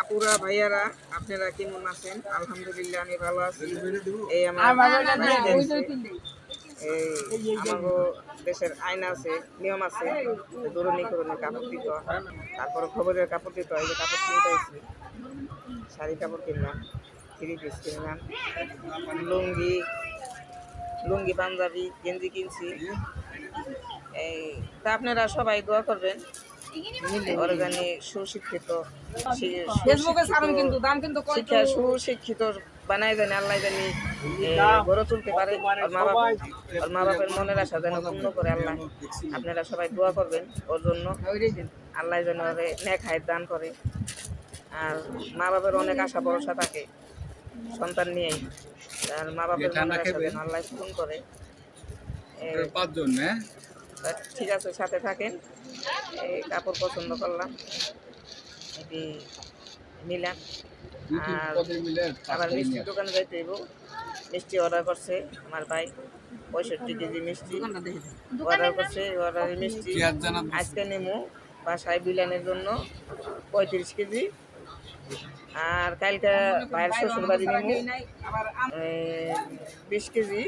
আপুরা ভাইয়ারা আপনারা কেমন আছেন? আলহামদুলিল্লাহ আমি ভালো আছি। এই আমার এই আমাগো দেশের আইন আছে, নিয়ম আছে, দূরণী করণে কাপড় দিতে হয়, তারপরে খবরের কাপড় দিতে হয়। এই যে কাপড় কিনতে আসছি, শাড়ি কাপড় কিনলাম, থ্রি পিস কিনলাম, লুঙ্গি লুঙ্গি পাঞ্জাবি গেঞ্জি কিনছি। এই তা আপনারা সবাই দোয়া করবেন ওরা জানি সুশিক্ষিত শিক্ষা সুশিক্ষিত বানায় জানি আল্লাহ জানি গড়ে তুলতে পারে। ওর মা বাপের মনের আশা যেন পূর্ণ করে আল্লাহ। আপনারা সবাই দোয়া করবেন ওর জন্য, আল্লাহ যেন ওরে নেক হায়াত দান করে। আর মা বাপের অনেক আশা ভরসা থাকে সন্তান নিয়েই, আর মা বাপের মনের আশা যেন আল্লাহ পূরণ করে। ঠিক আছে, সাথে থাকেন। এই কাপড় পছন্দ করলাম, এটি নিলাম। আর আবার মিষ্টির দোকানে যাইতে হইব। মিষ্টি অর্ডার করছে আমার ভাই, 65 কেজি মিষ্টি অর্ডার করছে। অর্ডারের মিষ্টি আজকে নেমু বাসায় বিলানের জন্য 35 কেজি। আর কালকে ভাইয়ের শ্বশুর বাড়ি নেমু 20 কেজি।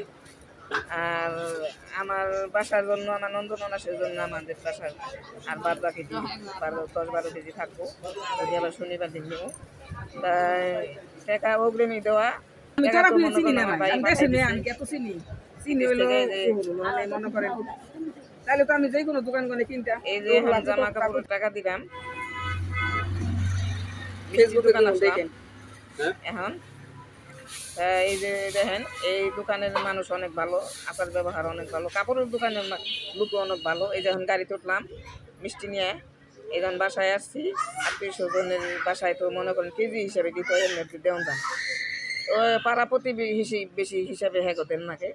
আর আমার বাসার জন্য, আমার নন্দননাসের জন্য আমাদের বাসার আর বাদ বাকি 10-12 কেজি থাকবো, যদি আবার শনিবার দিন নেবো। তাই টাকা অগ্রিমী দেওয়া। এই যে জামা কাপড় টাকা দিলাম, এখন এই যে দেখেন এই দোকানের মানুষ অনেক ভালো, আচার ব্যবহার অনেক ভালো, কাপড়ের দোকানের লোক অনেক ভালো। এই যখন গাড়িতে উঠলাম মিষ্টি নিয়ে, এই যখন বাসায় আসছি, আত্মীয় স্বজনের বাসায় তো মনে করেন কেজি হিসাবে দিতে হয়, এমনি দেওয়া যান। তো পাড়া প্রতিবেশী বেশি হিসাবে হ্যাঁ দেন নাকি।